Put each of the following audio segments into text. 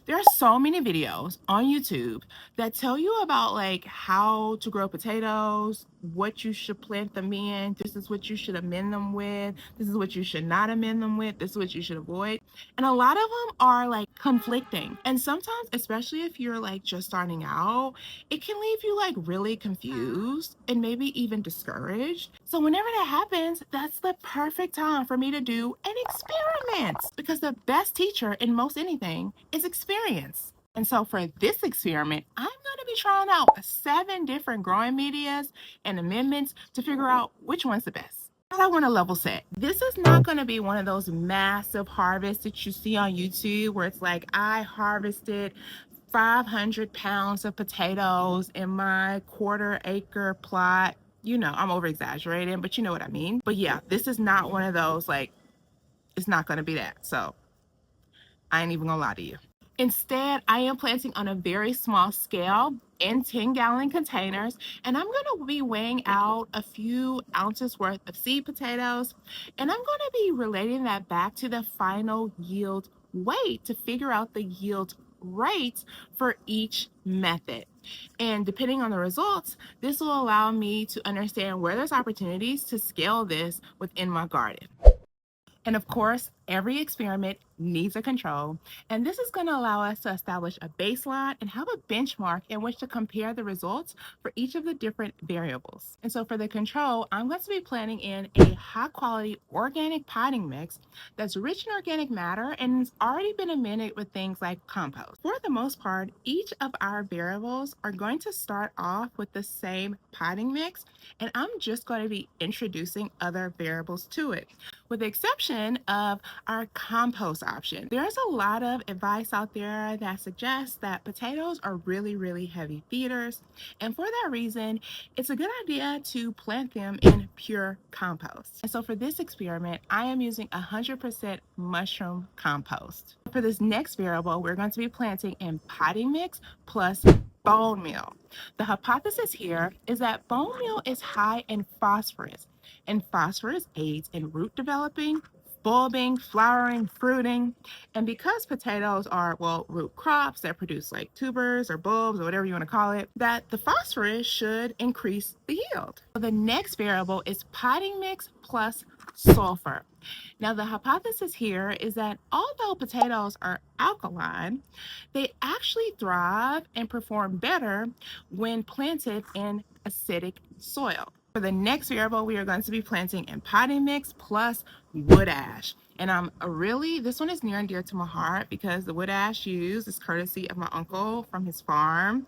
There are so many videos on YouTube that tell you about like how to grow potatoes, what you should plant them in, this is what you should amend them with, this is what you should not amend them with, this is what you should avoid. And a lot of them are like conflicting. And sometimes, especially if you're like just starting out, it can leave you like really confused and maybe even discouraged. So whenever that happens, that's the perfect time for me to do an experiment, because the best teacher in most anything is experience. And so for this experiment, I'm going to be trying out 7 different growing medias and amendments to figure out which one's the best. But I want to level set. This is not going to be one of those massive harvests that you see on YouTube where it's like, I harvested 500 pounds of potatoes in my quarter-acre plot. You know, I'm over exaggerating, but you know what I mean. But yeah, this is not one of those, like, it's not going to be that. So I ain't even gonna lie to you. Instead, I am planting on a very small scale in 10-gallon containers, and I'm going to be weighing out a few ounces worth of seed potatoes, and I'm going to be relating that back to the final yield weight to figure out the yield rates for each method. And depending on the results, this will allow me to understand where there's opportunities to scale this within my garden. And of course, every experiment needs a control, and this is going to allow us to establish a baseline and have a benchmark in which to compare the results for each of the different variables. And so for the control, I'm going to be planting in a high quality organic potting mix that's rich in organic matter and has already been amended with things like compost. For the most part, each of our variables are going to start off with the same potting mix, and I'm just going to be introducing other variables to it, with the exception of our compost option. There's a lot of advice out there that suggests that potatoes are really heavy feeders, and for that reason, it's a good idea to plant them in pure compost. And so for this experiment, I am using 100% mushroom compost. For this next variable, we're going to be planting in potting mix plus bone meal. The hypothesis here is that bone meal is high in phosphorus, and phosphorus aids in root developing, bulbing, flowering, fruiting. And because potatoes are, well, root crops that produce like tubers or bulbs or whatever you want to call it, that the phosphorus should increase the yield. The next variable is potting mix plus sulfur. Now, the hypothesis here is that although potatoes are alkaline, they actually thrive and perform better when planted in acidic soil. For the next variable, we are going to be planting in potting mix plus wood ash. And this one is near and dear to my heart because the wood ash used is courtesy of my uncle from his farm.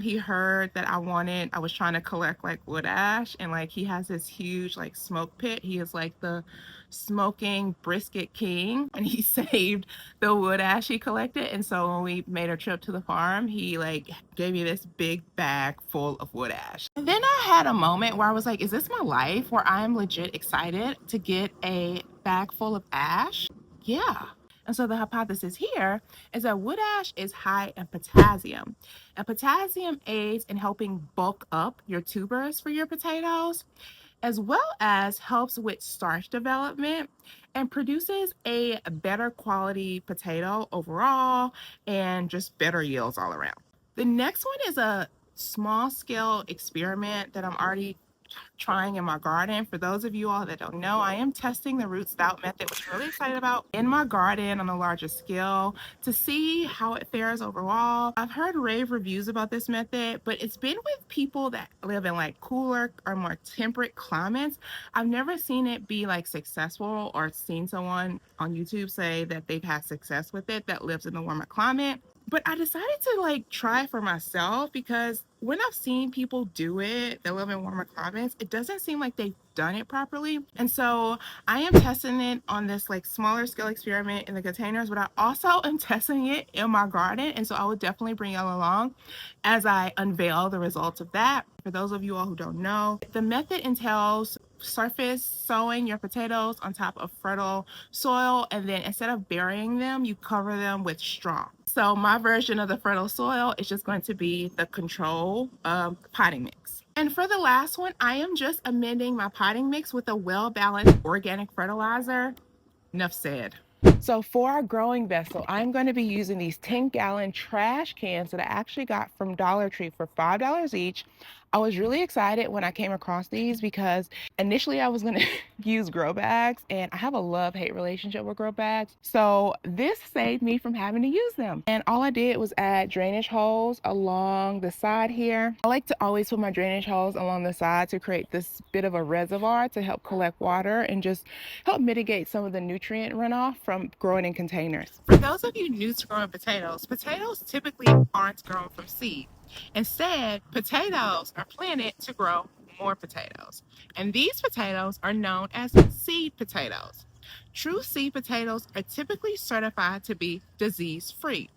He heard that I was trying to collect like wood ash, and like he has this huge like smoke pit. He is like the smoking brisket king, and he saved the wood ash he collected. And so when we made a trip to the farm, he like gave me this big bag full of wood ash. And then I had a moment where I was like, is this my life where I'm legit excited to get a bag full of ash? Yeah. And so the hypothesis here is that wood ash is high in potassium. And potassium aids in helping bulk up your tubers for your potatoes, as well as helps with starch development and produces a better quality potato overall and just better yields all around. The next one is a small scale experiment that I'm already trying in my garden. For those of you all that don't know, I am testing the root stout method, which I'm really excited about, in my garden on a larger scale to see how it fares overall. I've heard rave reviews about this method, but it's been with people that live in like cooler or more temperate climates. I've never seen it be like successful or seen someone on YouTube say that they've had success with it that lives in a warmer climate. But I decided to like try for myself because when I've seen people do it that live in warmer climates, it doesn't seem like they've done it properly. And so I am testing it on this like smaller scale experiment in the containers, but I also am testing it in my garden. And so I would definitely bring y'all along as I unveil the results of that. For those of you all who don't know, the method entails surface sowing your potatoes on top of fertile soil, and then instead of burying them, you cover them with straw. So my version of the fertile soil is just going to be the control potting mix. And for the last one, I am just amending my potting mix with a well-balanced organic fertilizer. Enough said. So for our growing vessel, I'm going to be using these 10-gallon trash cans that I actually got from Dollar Tree for $5 each. I was really excited when I came across these because initially I was going to use grow bags, and I have a love-hate relationship with grow bags. So this saved me from having to use them. And all I did was add drainage holes along the side here. I like to always put my drainage holes along the side to create this bit of a reservoir to help collect water and just help mitigate some of the nutrient runoff from growing in containers. For those of you new to growing potatoes, potatoes typically aren't grown from seed. Instead, potatoes are planted to grow more potatoes. And these potatoes are known as seed potatoes. True seed potatoes are typically certified to be disease-free.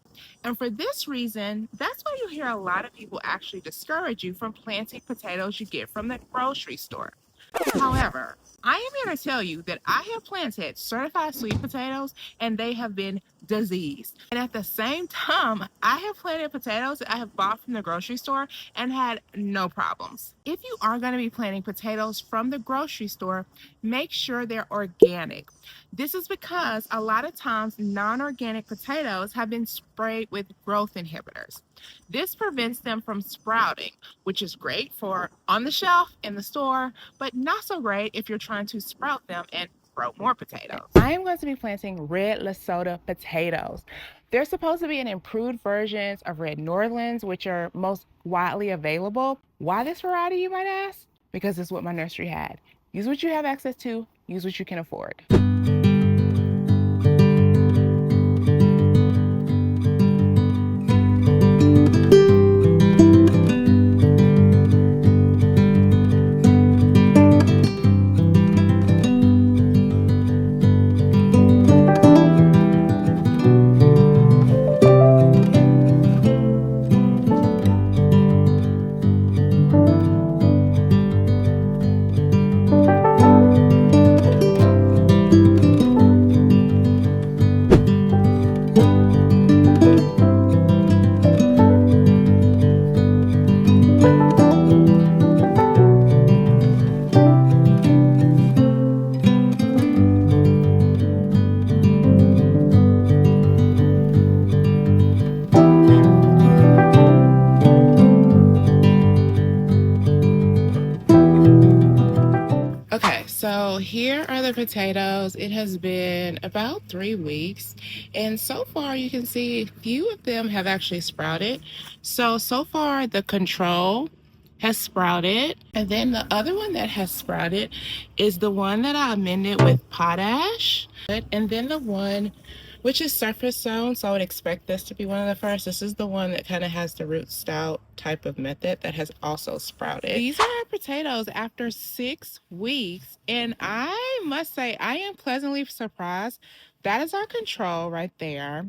And for this reason, that's why you hear a lot of people actually discourage you from planting potatoes you get from the grocery store. However, I am here to tell you that I have planted certified sweet potatoes and they have been diseased. And at the same time, I have planted potatoes that I have bought from the grocery store and had no problems. If you are going to be planting potatoes from the grocery store, make sure they're organic. This is because a lot of times non-organic potatoes have been sprayed with growth inhibitors. This prevents them from sprouting, which is great for on the shelf in the store, but not so great if you're trying to sprout them and grow more potatoes. I am going to be planting red Lesotho potatoes. They're supposed to be an improved versions of red Northlands, which are most widely available. Why this variety, you might ask? Because it's what my nursery had. Use what you have access to, use what you can afford. Okay, so here are the potatoes. It has been about 3 weeks, and so far you can see few of them have actually sprouted. So far the control has sprouted, and then the other one that has sprouted is the one that I amended with potash, and then the one which is surface sown, so I would expect this to be one of the first. This is the one that kind of has the root stout type of method that has also sprouted. These are our potatoes after 6 weeks, and I must say I am pleasantly surprised. That is our control right there,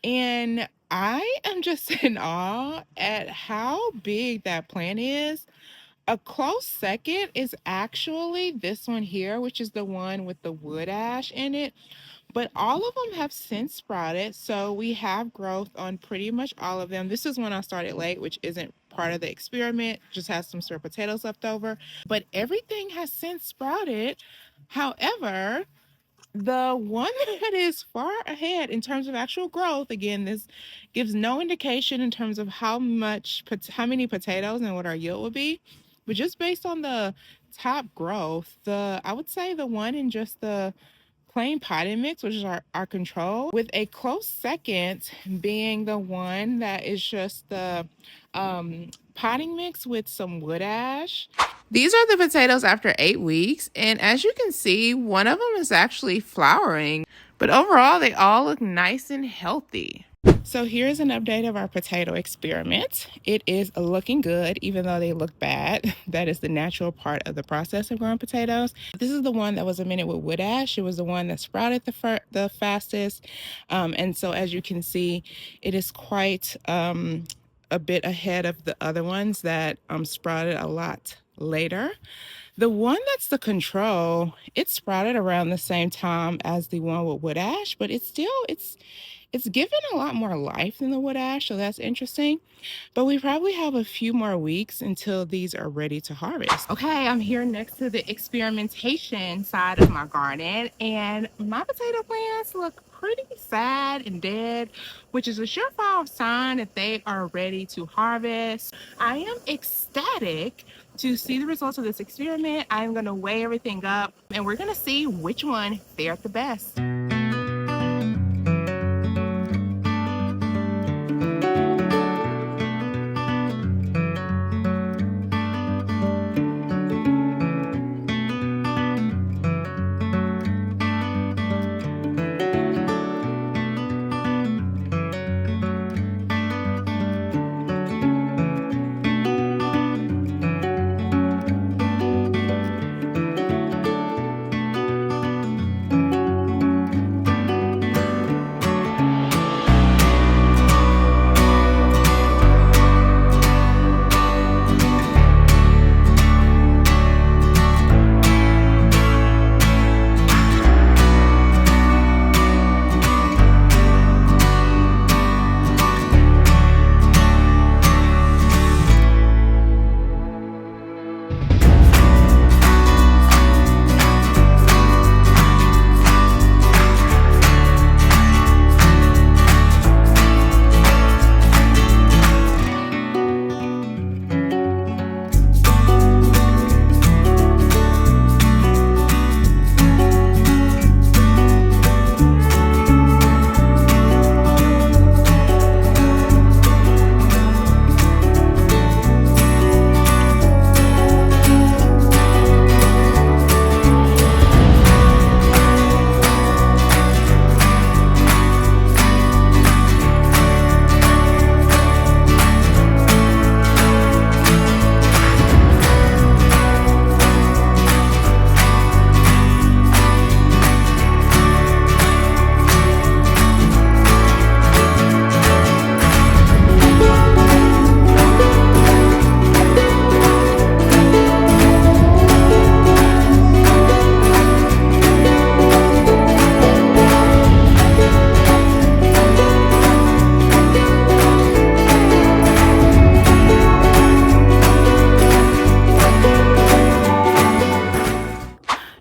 and I am just in awe at how big that plant is. A close second is actually this one here, which is the one with the wood ash in it. But all of them have since sprouted, so we have growth on pretty much all of them. This is when I started late, which isn't part of the experiment, just has some sweet potatoes left over. But everything has since sprouted. However, the one that is far ahead in terms of actual growth, again, this gives no indication in terms of how many potatoes and what our yield would be. But just based on the top growth, I would say the one in just the plain potting mix, which is our control, with a close second being the one that is just the potting mix with some wood ash. These are the potatoes after 8 weeks, and as you can see, one of them is actually flowering, but overall they all look nice and healthy. So here's an update of our potato experiment. It is looking good, even though they look bad. That is the natural part of the process of growing potatoes. This is the one that was amended with wood ash. It was the one that sprouted the fastest. And so as you can see, it is quite a bit ahead of the other ones that sprouted a lot later. The one that's the control, it sprouted around the same time as the one with wood ash, but it's It's given a lot more life than the wood ash, so that's interesting. But we probably have a few more weeks until these are ready to harvest. Okay, I'm here next to the experimentation side of my garden, and my potato plants look pretty sad and dead, which is a surefire sign that they are ready to harvest. I am ecstatic to see the results of this experiment. I'm gonna weigh everything up, and we're gonna see which one fared the best.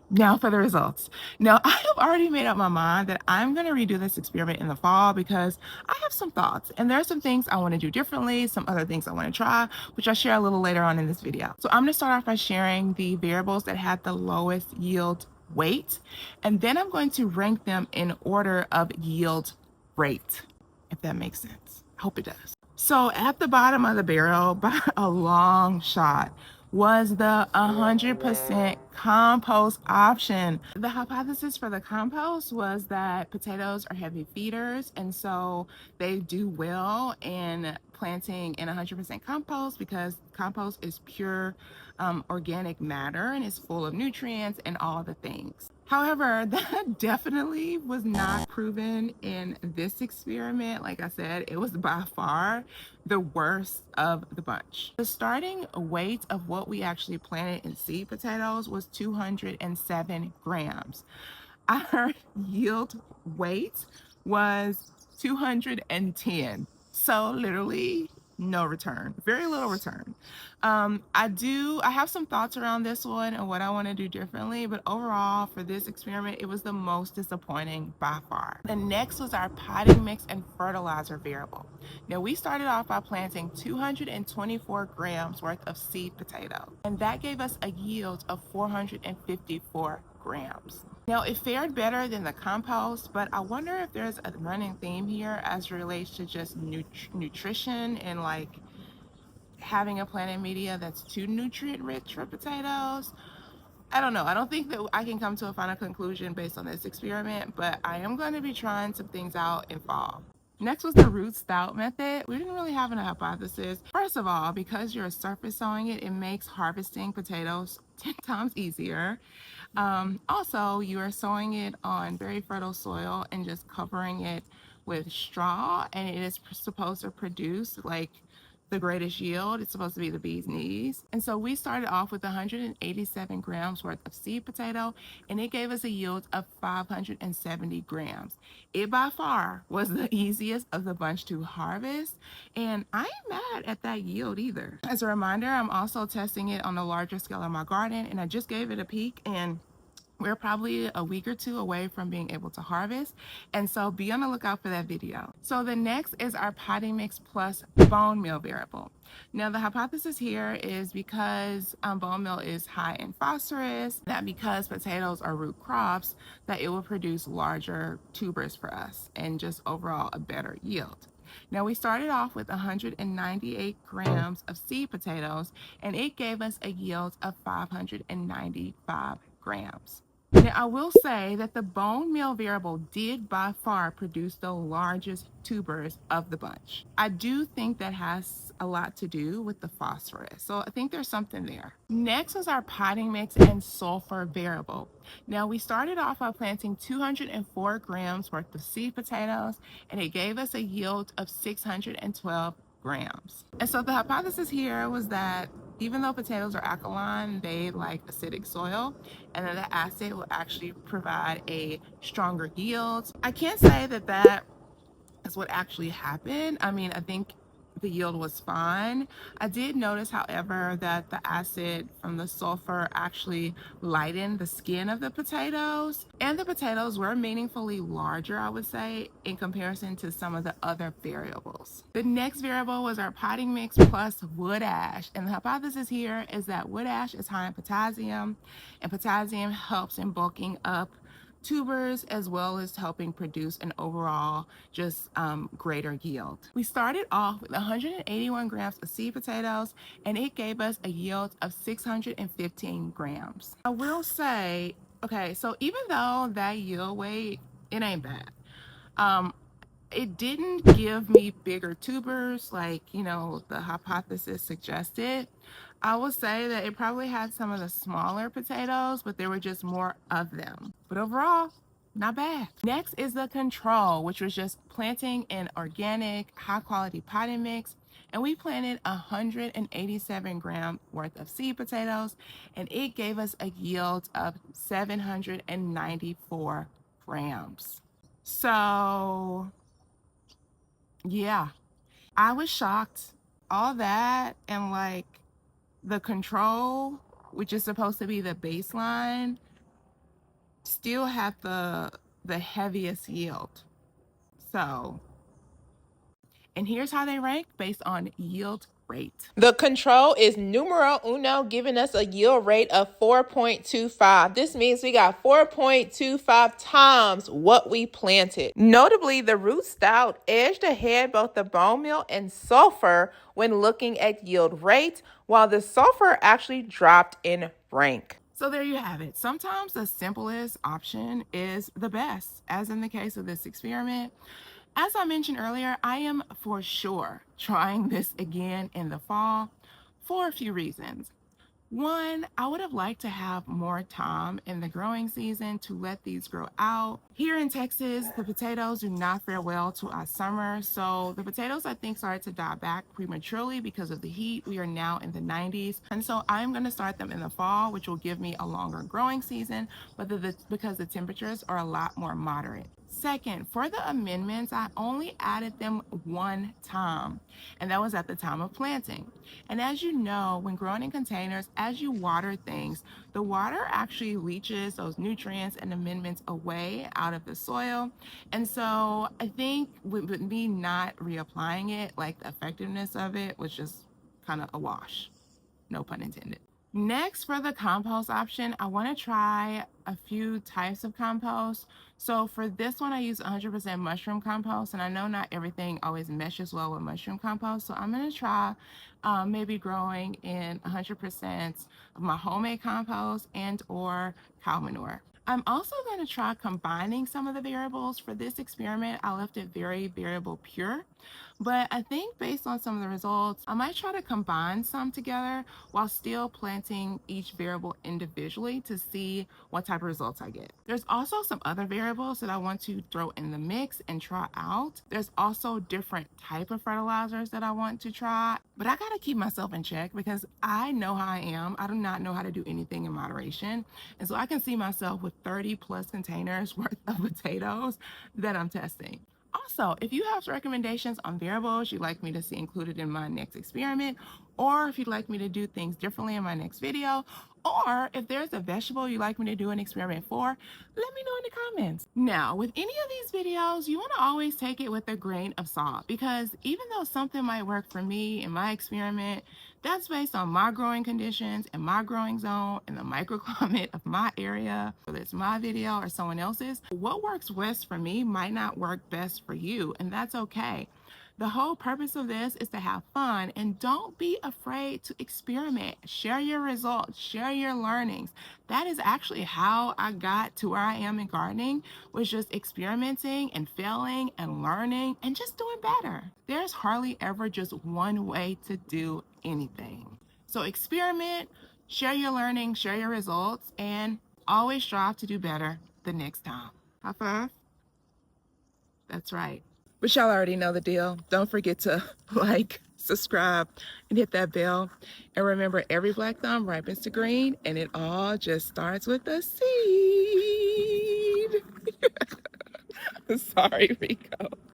Now for the results. Now, I have already made up my mind that I'm going to redo this experiment in the fall because I have some thoughts and there are some things I want to do differently, some other things I want to try, which I'll share a little later on in this video. So I'm going to start off by sharing the variables that had the lowest yield weight, and then I'm going to rank them in order of yield rate, if that makes sense. I hope it does. So at the bottom of the barrel, by a long shot, was the 100% compost option. The hypothesis for the compost was that potatoes are heavy feeders, and so they do well in planting in 100% compost because compost is pure organic matter and is full of nutrients and all of the things. However, that definitely was not proven in this experiment. Like I said, it was by far the worst of the bunch. The starting weight of what we actually planted in seed potatoes was 207 grams. Our yield weight was 210. So literally no return, very little return. I have some thoughts around this one and what I want to do differently, but overall for this experiment, it was the most disappointing by far. The next was our potting mix and fertilizer variable. Now we started off by planting 224 grams worth of seed potato, and that gave us a yield of 454 grams. Now it fared better than the compost, but I wonder if there's a running theme here as it relates to just nutrition and like having a planted media that's too nutrient rich for potatoes. I don't know. I don't think that I can come to a final conclusion based on this experiment, but I am going to be trying some things out in fall. Next was the root stout method. We didn't really have a hypothesis. First of all, because you're surface sowing it, it makes harvesting potatoes 10 times easier. Also, you are sowing it on very fertile soil and just covering it with straw, and it is supposed to produce like the greatest yield. It's supposed to be the bee's knees. And so we started off with 187 grams worth of seed potato, and it gave us a yield of 570 grams. It by far was the easiest of the bunch to harvest, and I ain't mad at that yield either. As a reminder, I'm also testing it on a larger scale in my garden, and I just gave it a peek, and we're probably a week or two away from being able to harvest. And so be on the lookout for that video. So the next is our potting mix plus bone meal variable. Now the hypothesis here is because bone meal is high in phosphorus, that because potatoes are root crops, that it will produce larger tubers for us and just overall a better yield. Now we started off with 198 grams of seed potatoes, and it gave us a yield of 595 grams. Now, I will say that the bone meal variable did by far produce the largest tubers of the bunch. I do think that has a lot to do with the phosphorus. So I think there's something there. Next is our potting mix and sulfur variable. Now we started off by planting 204 grams worth of seed potatoes, and it gave us a yield of 612 grams. And so the hypothesis here was that even though potatoes are alkaline, they like acidic soil, and then the acid will actually provide a stronger yield. I can't say that that is what actually happened. I mean, I think the yield was fine. I did notice, however, that the acid from the sulfur actually lightened the skin of the potatoes, and the potatoes were meaningfully larger, I would say, in comparison to some of the other variables. The next variable was our potting mix plus wood ash, and the hypothesis here is that wood ash is high in potassium, and potassium helps in bulking up tubers, as well as helping produce an overall just greater yield. We started off with 181 grams of seed potatoes, and it gave us a yield of 615 grams. I will say, okay, so even though that yield weight, it ain't bad. It didn't give me bigger tubers like, the hypothesis suggested. I would say that it probably had some of the smaller potatoes, but there were just more of them. But overall, not bad. Next is the control, which was just planting an organic, high quality potting mix. And we planted 187 grams worth of seed potatoes, and it gave us a yield of 794 grams. So yeah, I was shocked. All that and like the control, which is supposed to be the baseline, still had the heaviest yield. So, and here's how they rank based on yield rate. The control is numero uno, giving us a yield rate of 4.25. This means we got 4.25 times what we planted. Notably, the root stout edged ahead both the bone meal and sulfur when looking at yield rate, while the sulfur actually dropped in rank. So there you have it. Sometimes the simplest option is the best, as in the case of this experiment. As I mentioned earlier, I am for sure trying this again in the fall for a few reasons. One, I would have liked to have more time in the growing season to let these grow out. Here in Texas, the potatoes do not fare well to our summer. So the potatoes, I think, started to die back prematurely because of the heat. We are now in the 90s. And so I'm going to start them in the fall, which will give me a longer growing season, but because the temperatures are a lot more moderate. Second, for the amendments, I only added them one time, and that was at the time of planting. And as you know, when growing in containers, as you water things, the water actually leaches those nutrients and amendments away out of the soil. And so I think with me not reapplying it, like the effectiveness of it was just kind of a wash. No pun intended. Next, for the compost option, I want to try a few types of compost. So for this one, I use 100% mushroom compost, and I know not everything always meshes well with mushroom compost. So I'm going to try maybe growing in 100% of my homemade compost and or cow manure. I'm also going to try combining some of the variables. For this experiment, I left it very variable pure, But I think based on some of the results, I might try to combine some together while still planting each variable individually to see what type of results I get. There's also some other variables that I want to throw in the mix and try out. There's also different type of fertilizers that I want to try, but I gotta keep myself in check because I know how I am. I do not know how to do anything in moderation. And so I can see myself with 30 plus containers worth of potatoes that I'm testing. Also, if you have recommendations on variables you'd like me to see included in my next experiment, or if you'd like me to do things differently in my next video, or if there's a vegetable you'd like me to do an experiment for, let me know in the comments. Now, with any of these videos, you want to always take it with a grain of salt because even though something might work for me in my experiment, that's based on my growing conditions and my growing zone and the microclimate of my area, whether it's my video or someone else's. What works best for me might not work best for you, and that's okay. The whole purpose of this is to have fun and don't be afraid to experiment. Share your results, share your learnings. That is actually how I got to where I am in gardening, was just experimenting and failing and learning and just doing better. There's hardly ever just one way to do anything. So experiment, share your learning, share your results, and always strive to do better the next time. High five. That's right. But y'all already know the deal. Don't forget to like, subscribe, and hit that bell. And remember, every black thumb ripens to green, and it all just starts with a seed. Sorry, Rico.